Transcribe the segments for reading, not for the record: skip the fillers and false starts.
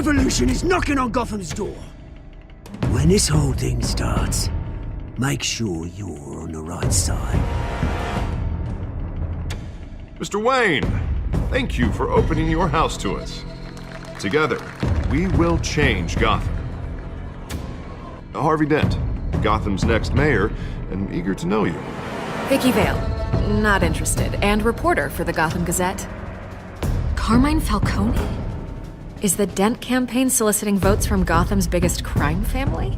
revolution is knocking on Gotham's door. When this whole thing starts, make sure you're on the right side. Mr. Wayne, thank you for opening your house to us. Together, we will change Gotham. Harvey Dent, Gotham's next mayor, and eager to know you. Vicky Vale, not interested, and reporter for the Gotham Gazette. Carmine Falcone? Is the Dent campaign soliciting votes from Gotham's biggest crime family?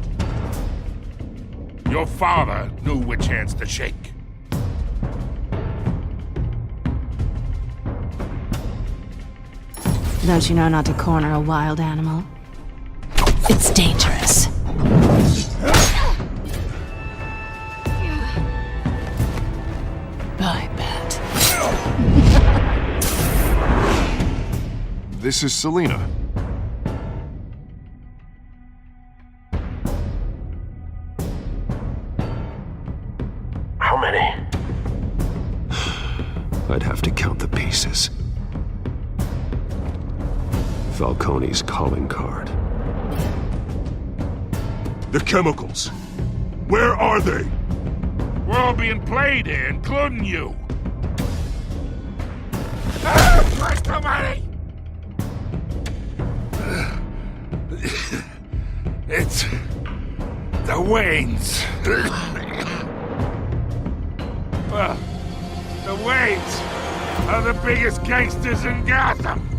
Your father knew which hands to shake. Don't you know not to corner a wild animal? It's dangerous. I bet. This is Selina. How many? I'd have to count the pieces. Falcone's calling card. The chemicals. Where are they? We're all being played here, including you. Where's the money? It's the Waynes. Well, the Waynes are the biggest gangsters in Gotham.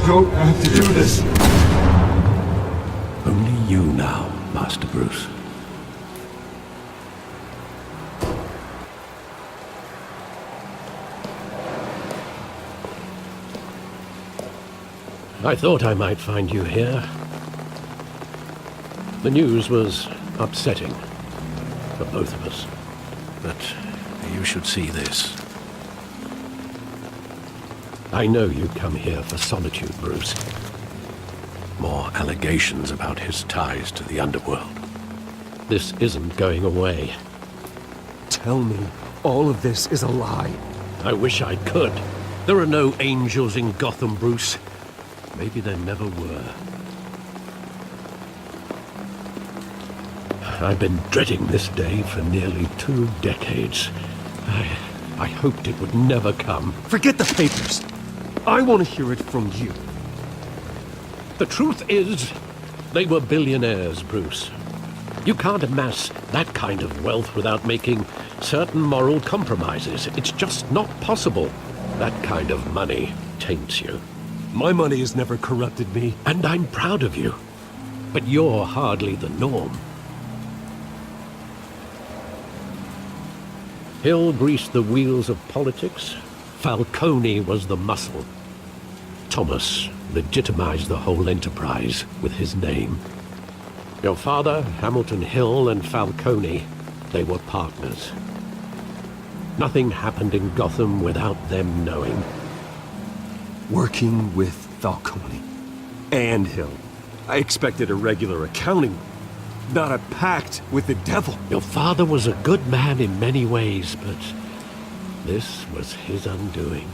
Don't have to do this. Only you now, Master Bruce. I thought I might find you here. The news was upsetting for both of us. But you should see this. I know you come here for solitude, Bruce. More allegations about his ties to the underworld. This isn't going away. Tell me all of this is a lie. I wish I could. There are no angels in Gotham, Bruce. Maybe there never were. I've been dreading this day for nearly 2 decades. I hoped it would never come. Forget the papers. I want to hear it from you. The truth is, they were billionaires, Bruce. You can't amass that kind of wealth without making certain moral compromises. It's just not possible. That kind of money taints you. My money has never corrupted me. And I'm proud of you. But you're hardly the norm. Hill greased the wheels of politics. Falcone was the muscle. Thomas legitimized the whole enterprise with his name. Your father, Hamilton Hill, and Falcone, they were partners. Nothing happened in Gotham without them knowing. Working with Falcone and Hill. I expected a regular accounting, not a pact with the devil. Your father was a good man in many ways, but this was his undoing.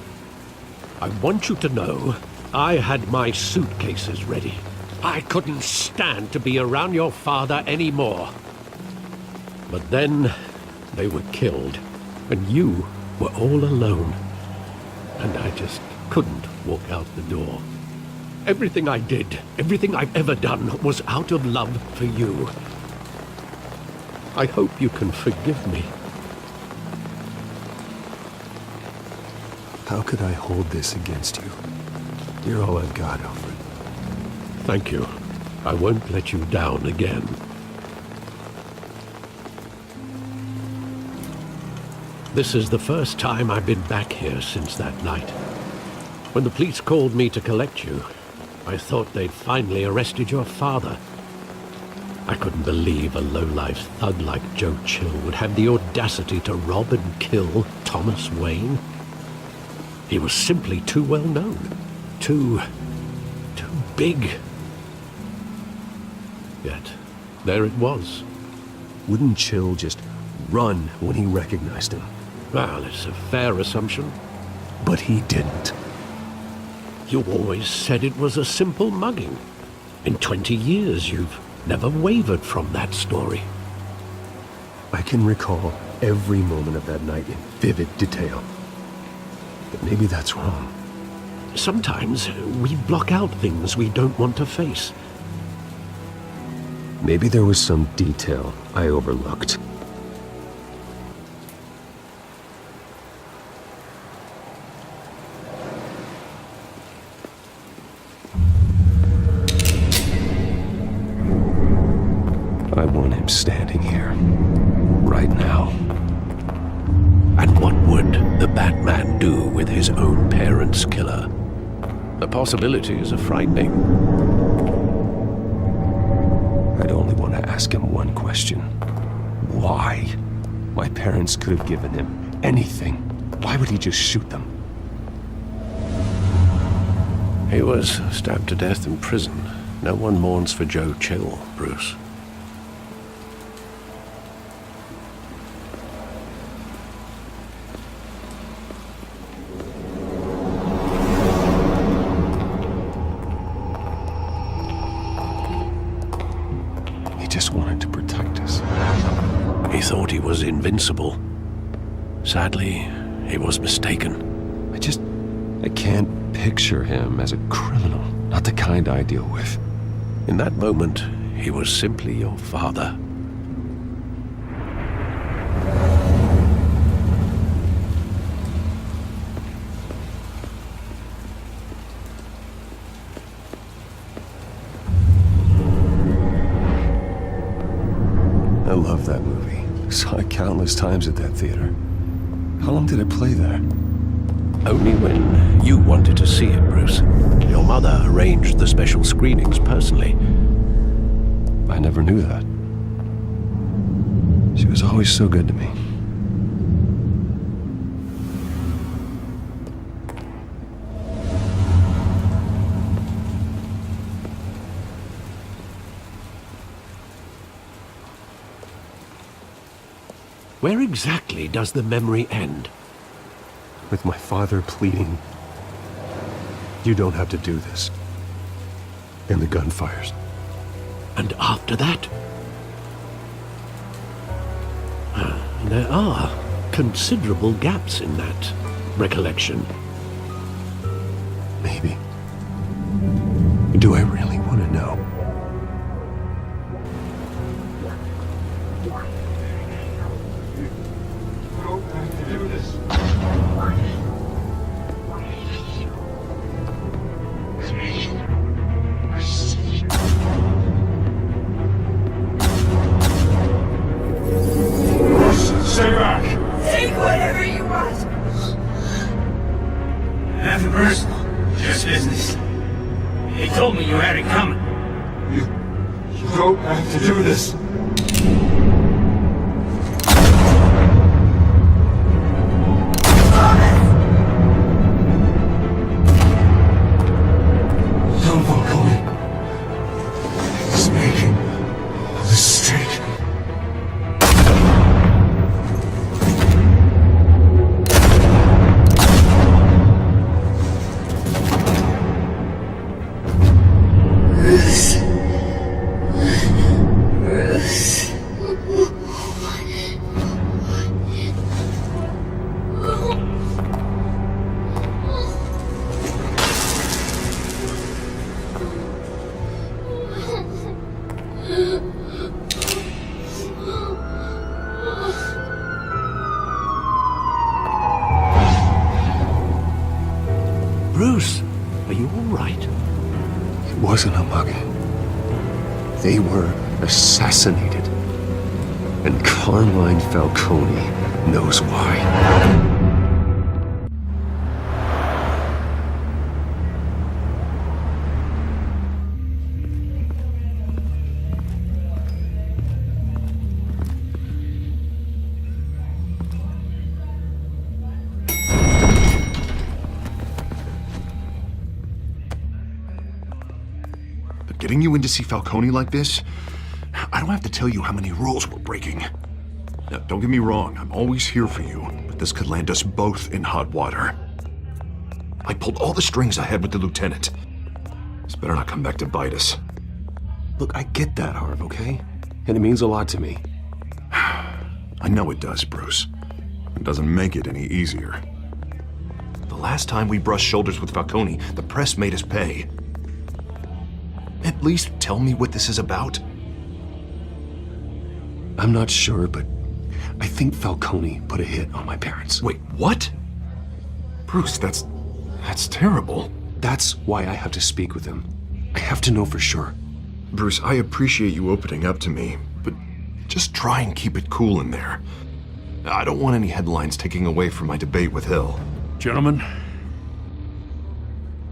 I want you to know, I had my suitcases ready. I couldn't stand to be around your father anymore. But then, they were killed, and you were all alone. And I just couldn't walk out the door. Everything I did, everything I've ever done, was out of love for you. I hope you can forgive me. How could I hold this against you? You're all I've got, Alfred. Thank you. I won't let you down again. This is the first time I've been back here since that night. When the police called me to collect you, I thought they'd finally arrested your father. I couldn't believe a low-life thug like Joe Chill would have the audacity to rob and kill Thomas Wayne. He was simply too well known. Too big. Yet, there it was. Wouldn't Chill just run when he recognized him? Well, it's a fair assumption. But he didn't. You always said it was a simple mugging. In 20 years, you've never wavered from that story. I can recall every moment of that night in vivid detail. But maybe that's wrong. Sometimes we block out things we don't want to face. Maybe there was some detail I overlooked. I want him standing here, right now. And what would the Batman do with his own parents' killer? The possibilities are frightening. I'd only want to ask him one question. Why? My parents could have given him anything. Why would he just shoot them? He was stabbed to death in prison. No one mourns for Joe Chill, Bruce. Just wanted to protect us. He thought he was invincible. Sadly, he was mistaken. I can't picture him as a criminal. Not the kind I deal with. In that moment, he was simply your father. I love that movie. Saw it countless times at that theater. How long did it play there? Only when you wanted to see it, Bruce. Your mother arranged the special screenings personally. I never knew that. She was always so good to me. Where exactly does the memory end? With my father pleading, "You don't have to do this." And the gunfires. And after that? There are considerable gaps in that recollection. Maybe. Do I really want to know? Stay back! Take whatever you want. Nothing personal, just business. He told me you had it coming. You don't have to do this. Don't walk away. He's making a mistake. Bruce. wasn't a mug. They were assassinated. And Carmine Falcone knows why. Getting you in to see Falcone like this? I don't have to tell you how many rules we're breaking. Now, don't get me wrong, I'm always here for you, but this could land us both in hot water. I pulled all the strings I had with the lieutenant. This better not come back to bite us. Look, I get that, Harv, okay? And it means a lot to me. I know it does, Bruce. It doesn't make it any easier. The last time we brushed shoulders with Falcone, the press made us pay. At least tell me what this is about. I'm not sure, but I think Falcone put a hit on my parents. Wait, what? Bruce, that's terrible. That's why I have to speak with him. I have to know for sure. Bruce, I appreciate you opening up to me, but just try and keep it cool in there. I don't want any headlines taking away from my debate with Hill. Gentlemen,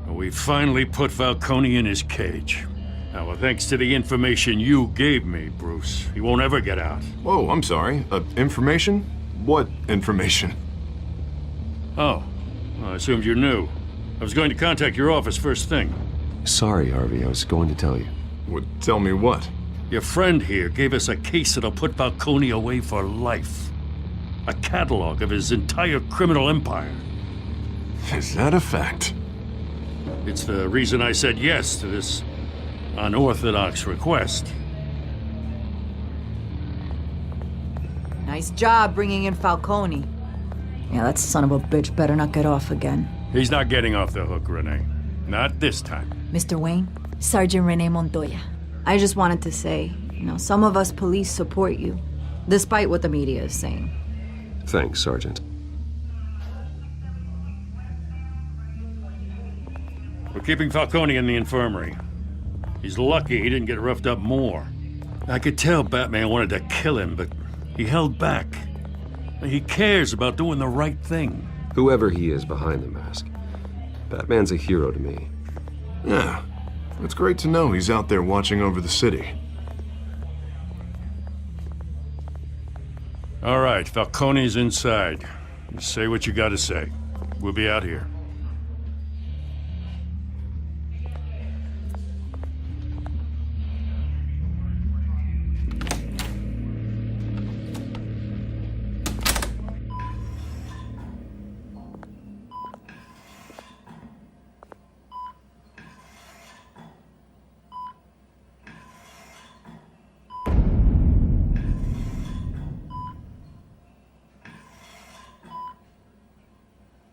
we finally put Falcone in his cage. Now, thanks to the information you gave me, Bruce, he won't ever get out. Whoa, I'm sorry. Information? What information? Oh, well, I assumed you knew. I was going to contact your office first thing. Sorry, Harvey, I was going to tell you. Tell me what? Your friend here gave us a case that'll put Falcone away for life. A catalog of his entire criminal empire. Is that a fact? It's the reason I said yes to this unorthodox request. Nice job bringing in Falcone. Yeah, that son of a bitch better not get off again. He's not getting off the hook, Renee. Not this time. Mr. Wayne, Sergeant Renee Montoya. I just wanted to say, some of us police support you, despite what the media is saying. Thanks, Sergeant. We're keeping Falcone in the infirmary. He's lucky he didn't get roughed up more. I could tell Batman wanted to kill him, but he held back. He cares about doing the right thing. Whoever he is behind the mask, Batman's a hero to me. Yeah, it's great to know he's out there watching over the city. All right, Falcone's inside. Say what you gotta say. We'll be out here.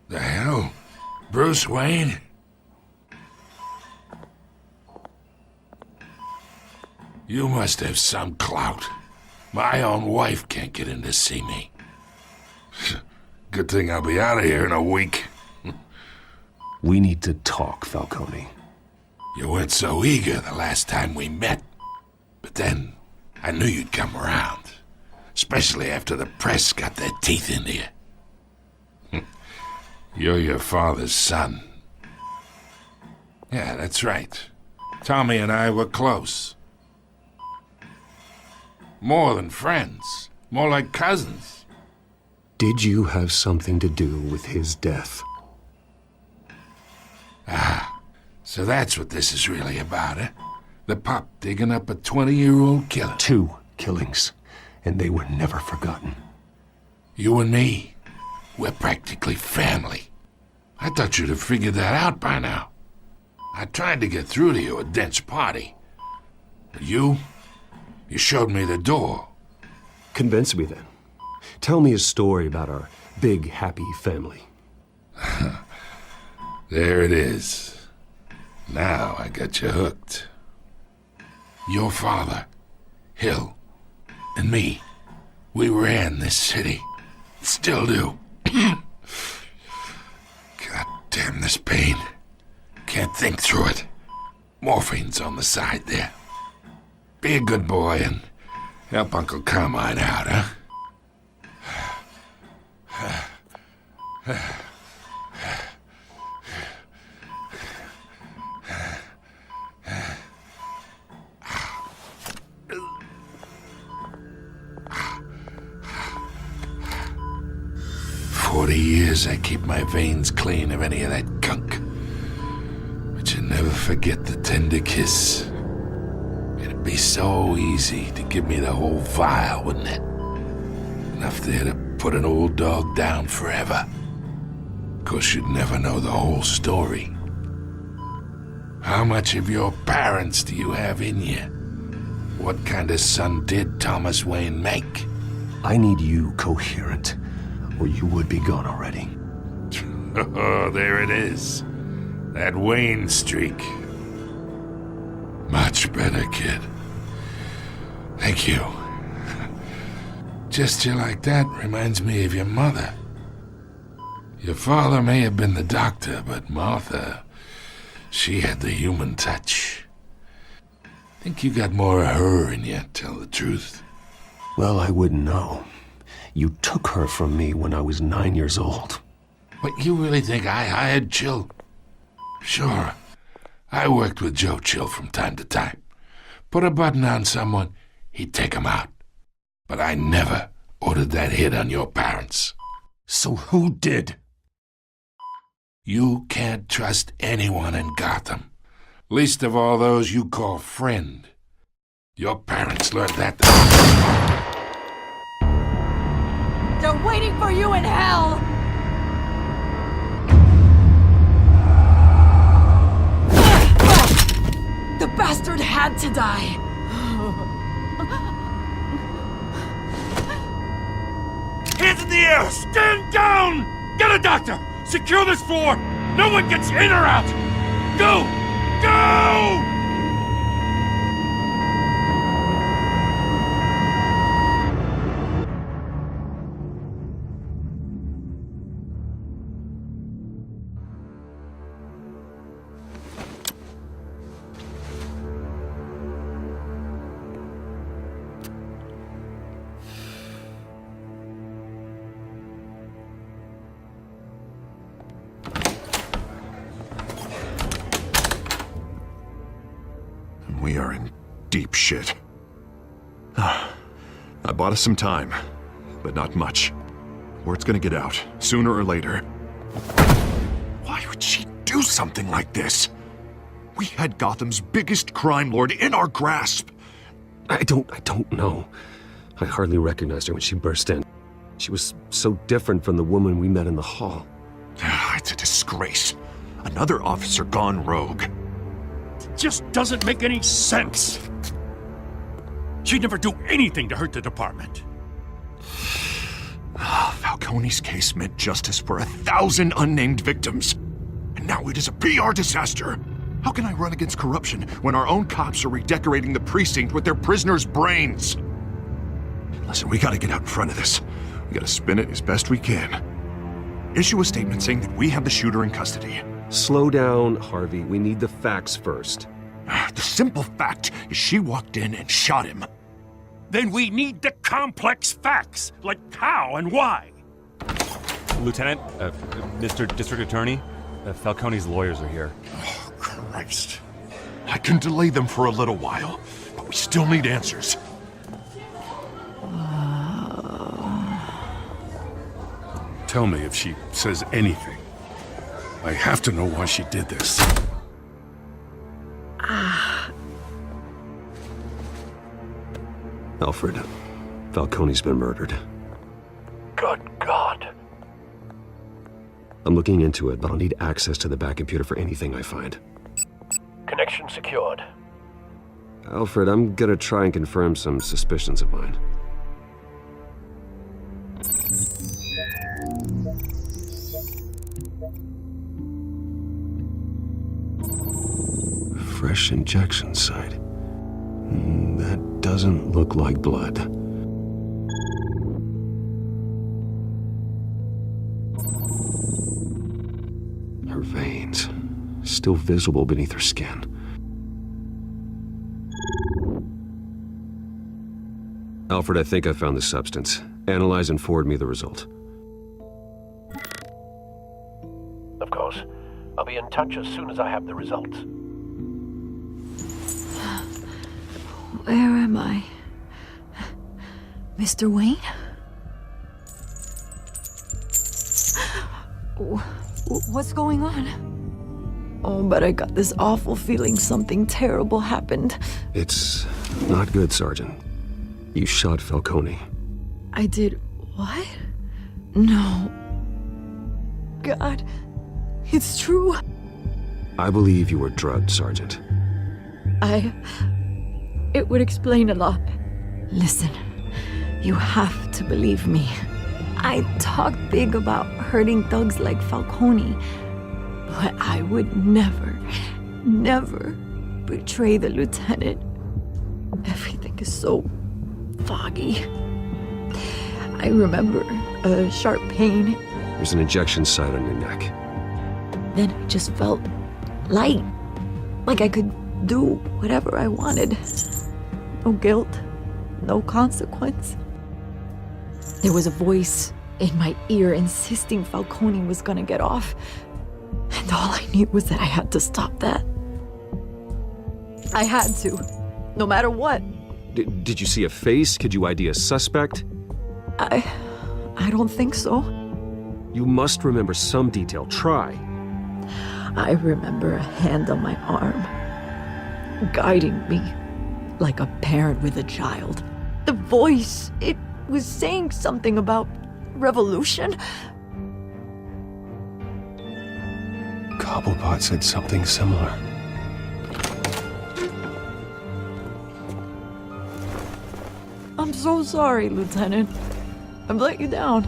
The hell? Bruce Wayne? You must have some clout. My own wife can't get in to see me. Good thing I'll be out of here in a week. We need to talk, Falcone. You weren't so eager the last time we met. But then, I knew you'd come around. Especially after the press got their teeth into you. You're your father's son. Yeah, that's right. Tommy and I were close. More than friends. More like cousins. Did you have something to do with his death? Ah, so that's what this is really about, eh? The pup digging up a 20-year-old killer. 2 killings, and they were never forgotten. You and me, we're practically family. I thought you'd have figured that out by now. I tried to get through to you at Dent's party. But you showed me the door. Convince me then. Tell me a story about our big, happy family. There it is. Now I got you hooked. Your father, Hill, and me, we ran this city. Still do. God damn this pain. Can't think through it. Morphine's on the side there. Be a good boy and help Uncle Carmine out, huh? 40 years I keep my veins clean of any of that gunk. But you never forget the tender kiss. It'd be so easy to give me the whole vial, wouldn't it? Enough there to put an old dog down forever. Of course, you'd never know the whole story. How much of your parents do you have in you? What kind of son did Thomas Wayne make? I need you coherent, or you would be gone already. Oh, there it is. That Wayne streak. Much better, kid. Thank you. Gesture like that reminds me of your mother. Your father may have been the doctor, but Martha, she had the human touch. Think you got more of her in you, tell the truth. Well, I wouldn't know. You took her from me when I was 9 years old. But you really think I hired Chill? Sure. I worked with Joe Chill from time to time. Put a button on someone, he'd take him out. But I never ordered that hit on your parents. So who did? You can't trust anyone in Gotham. Least of all those you call friend. Your parents learned that. They're waiting for you in hell! The bastard had to die! Hands in the air! Stand down! Get a doctor! Secure this floor! No one gets in or out! Go! Go! We are in deep shit. I bought us some time, but not much. Word's gonna get out, sooner or later. Why would she do something like this? We had Gotham's biggest crime lord in our grasp. I don't know. I hardly recognized her when she burst in. She was so different from the woman we met in the hall. It's a disgrace. Another officer gone rogue. Just doesn't make any sense. She'd never do anything to hurt the department. Falcone's case meant justice for 1,000 unnamed victims. And now it is a PR disaster. How can I run against corruption when our own cops are redecorating the precinct with their prisoners' brains? Listen, we gotta get out in front of this. We gotta spin it as best we can. Issue a statement saying that we have the shooter in custody. Slow down, Harvey. We need the facts first. The simple fact is she walked in and shot him. Then we need the complex facts, like how and why. Lieutenant, Mr. District Attorney, Falcone's lawyers are here. Oh, Christ. I can delay them for a little while, but we still need answers. Tell me if she says anything. I have to know why she did this. Alfred, Falcone's been murdered. Good God. I'm looking into it, but I'll need access to the back computer for anything I find. Connection secured. Alfred, I'm gonna try and confirm some suspicions of mine. Fresh injection site. That doesn't look like blood. Her veins, still visible beneath her skin. Alfred, I think I found the substance. Analyze and forward me the result. Of course. I'll be in touch as soon as I have the results. Where am I? Mr. Wayne? What's going on? Oh, but I got this awful feeling something terrible happened. It's not good, Sergeant. You shot Falcone. I did what? No. God, it's true. I believe you were drugged, Sergeant. It would explain a lot. Listen, you have to believe me. I talk big about hurting thugs like Falcone, but I would never, never betray the lieutenant. Everything is so foggy. I remember a sharp pain. There's an injection site on your neck. Then I just felt light, like I could do whatever I wanted. No guilt, no consequence. There was a voice in my ear insisting Falcone was gonna get off. And all I knew was that I had to stop that. I had to, no matter what. Did you see a face? Could you ID a suspect? I don't think so. You must remember some detail. Try. I remember a hand on my arm, guiding me like a parent with a child. The voice, it was saying something about revolution. Cobblepot said something similar. I'm so sorry, Lieutenant. I've let you down.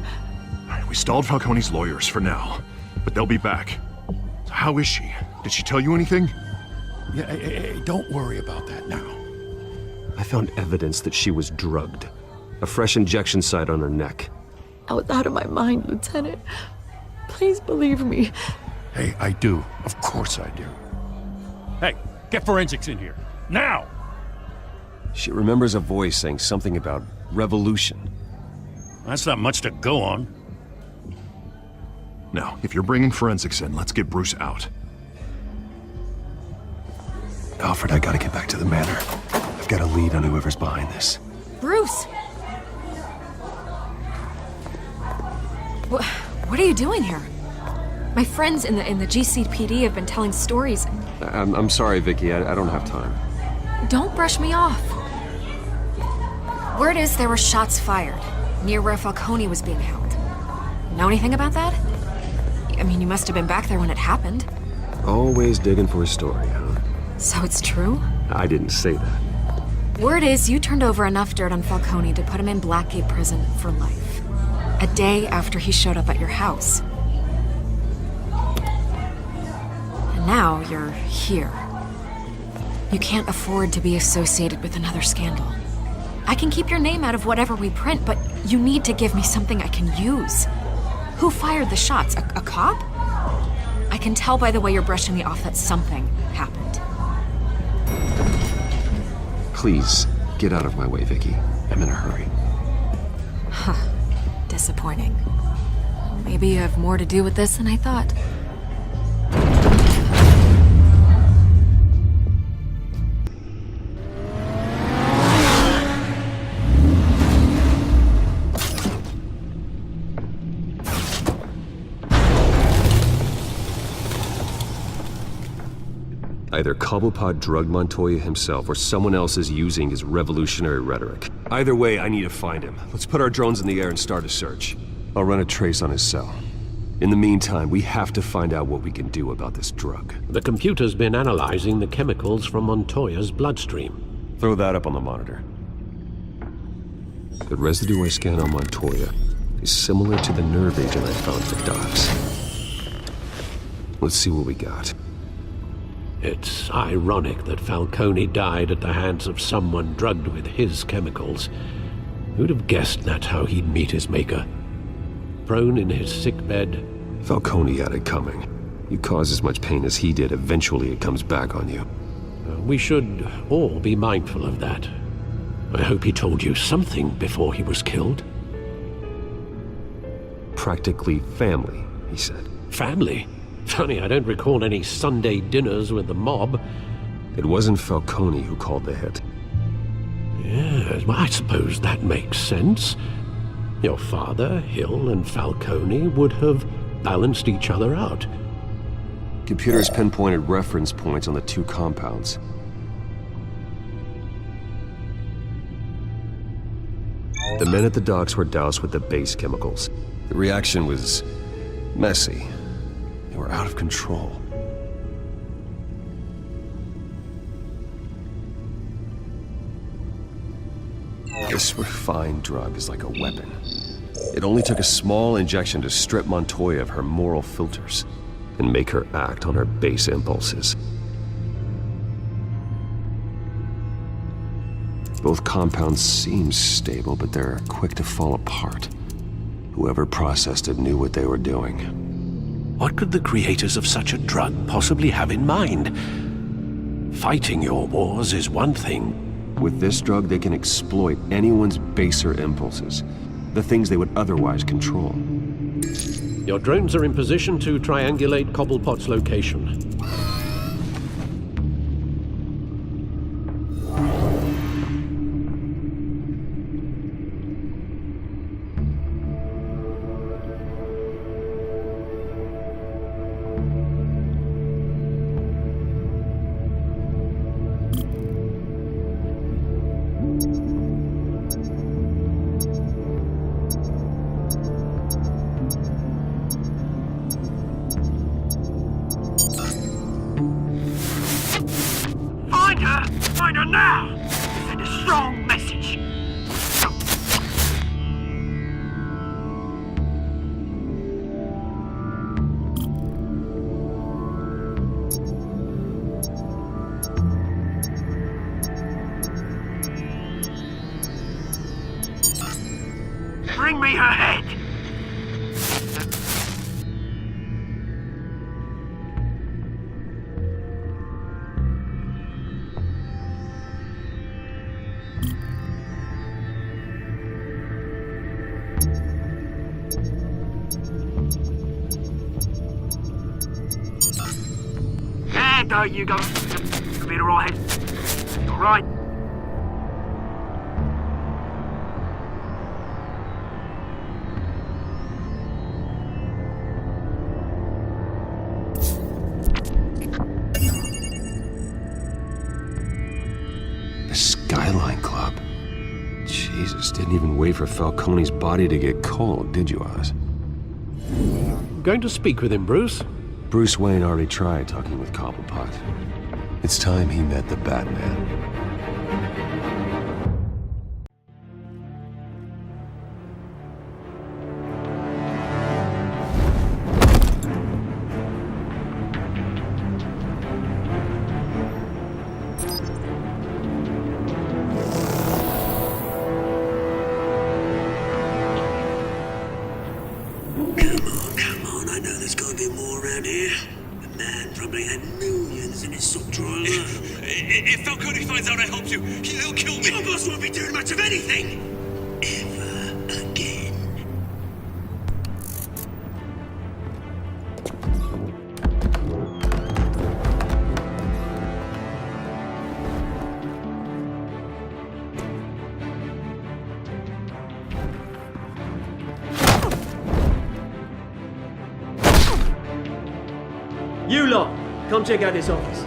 We stalled Falcone's lawyers for now, but they'll be back. How is she? Did she tell you anything? Yeah, hey, don't worry about that now. I found evidence that she was drugged. A fresh injection site on her neck. I was out of my mind, Lieutenant. Please believe me. Hey, I do. Of course I do. Hey, get forensics in here. Now! She remembers a voice saying something about revolution. That's not much to go on. Now, if you're bringing forensics in, let's get Bruce out. Alfred, I gotta get back to the manor. I've got a lead on whoever's behind this. Bruce! What are you doing here? My friends in the GCPD have been telling stories. I'm sorry, Vicky. I don't have time. Don't brush me off. Word is there were shots fired near where Falcone was being held. Know anything about that? I mean, you must have been back there when it happened. Always digging for a story, huh? So it's true? I didn't say that. Word is you turned over enough dirt on Falcone to put him in Blackgate Prison for life. A day after he showed up at your house. And now you're here. You can't afford to be associated with another scandal. I can keep your name out of whatever we print, but you need to give me something I can use. Who fired the shots? A cop? I can tell by the way you're brushing me off that something happened. Please, get out of my way, Vicky. I'm in a hurry. Huh. Disappointing. Maybe you have more to do with this than I thought. Either Cobblepot drugged Montoya himself, or someone else is using his revolutionary rhetoric. Either way, I need to find him. Let's put our drones in the air and start a search. I'll run a trace on his cell. In the meantime, we have to find out what we can do about this drug. The computer's been analyzing the chemicals from Montoya's bloodstream. Throw that up on the monitor. The residue I scan on Montoya is similar to the nerve agent I found for Docs. Let's see what we got. It's ironic that Falcone died at the hands of someone drugged with his chemicals. Who'd have guessed that's how he'd meet his maker? Prone in his sickbed. Falcone had it coming. You cause as much pain as he did, eventually it comes back on you. We should all be mindful of that. I hope he told you something before he was killed. Practically family, he said. Family? Funny, I don't recall any Sunday dinners with the mob. It wasn't Falcone who called the hit. Yes, well, I suppose that makes sense. Your father, Hill, and Falcone would have balanced each other out. Computers pinpointed reference points on the two compounds. The men at the docks were doused with the base chemicals. The reaction was messy. They were out of control. This refined drug is like a weapon. It only took a small injection to strip Montoya of her moral filters and make her act on her base impulses. Both compounds seem stable, but they're quick to fall apart. Whoever processed it knew what they were doing. What could the creators of such a drug possibly have in mind? Fighting your wars is one thing. With this drug, they can exploit anyone's baser impulses, the things they would otherwise control. Your drones are in position to triangulate Cobblepot's location. Find her now! Send a strong message. Bring me her head! There you go. You'll be all right. All right. The Skyline Club. Jesus, didn't even wait for Falcone's body to get cold, did you, Oz? Going to speak with him, Bruce? Bruce Wayne already tried talking with Cobblepot. It's time he met the Batman. Come on, I know there's gotta be more around here. The man probably had millions in his sock drawer alone. If Falcone finds out I helped you, he'll kill me. Your boss won't be doing much of anything! Ever again. You lot, come check out this office.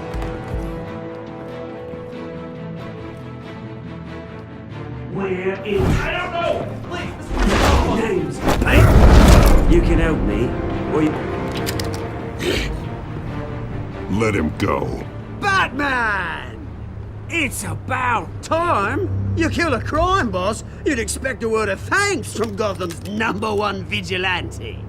Where is... I don't know! Please, names, mate? You can help me, or you... Let him go. Batman! It's about time! You kill a crime boss, you'd expect a word of thanks from Gotham's #1 vigilante.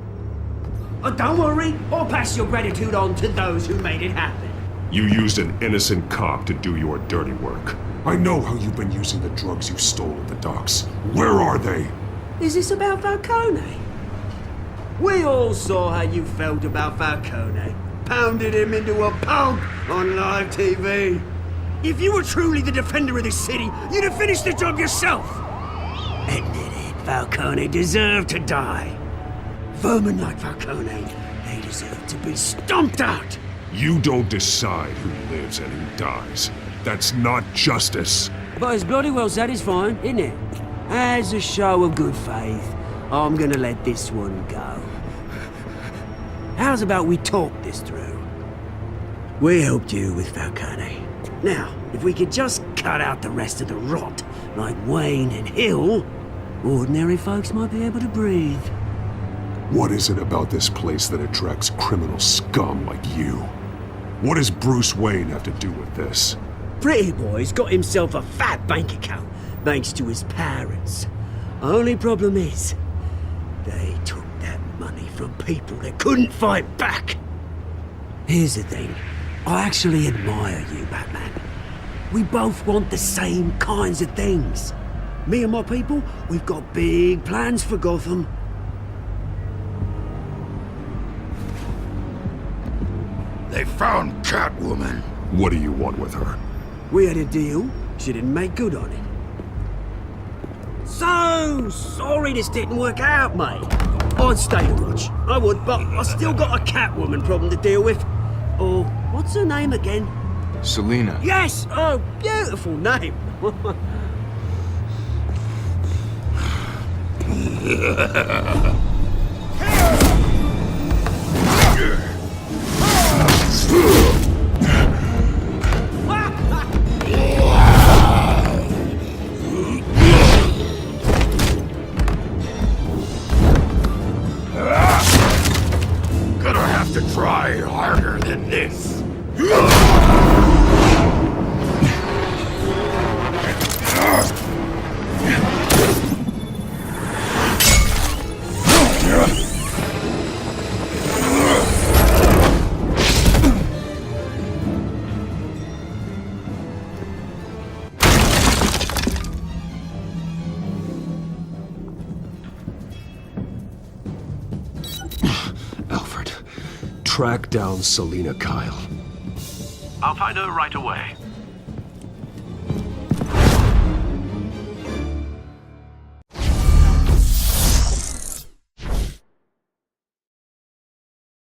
Oh, don't worry, I'll pass your gratitude on to those who made it happen. You used an innocent cop to do your dirty work. I know how you've been using the drugs you stole at the docks. Where are they? Is this about Falcone? We all saw how you felt about Falcone. Pounded him into a pulp on live TV. If you were truly the defender of this city, you'd have finished the job yourself. Admit it, Falcone deserved to die. Vermin like Falcone, they deserve to be stomped out. You don't decide who lives and who dies. That's not justice. But it's bloody well satisfying, isn't it? As a show of good faith, I'm gonna let this one go. How's about we talk this through? We helped you with Falcone. Now, if we could just cut out the rest of the rot, like Wayne and Hill, ordinary folks might be able to breathe. What is it about this place that attracts criminal scum like you? What does Bruce Wayne have to do with this? Pretty Boy's got himself a fat bank account, thanks to his parents. Only problem is, they took that money from people that couldn't fight back. Here's the thing. I actually admire you, Batman. We both want the same kinds of things. Me and my people, we've got big plans for Gotham. They found Catwoman. What do you want with her? We had a deal. She didn't make good on it. So sorry this didn't work out, mate. I'd stay to watch. I would, but I still got a Catwoman problem to deal with. Oh, what's her name again? Selina. Yes! Oh, beautiful name. Gonna have to try harder than this. Alfred, track down Selina Kyle. I'll find her right away.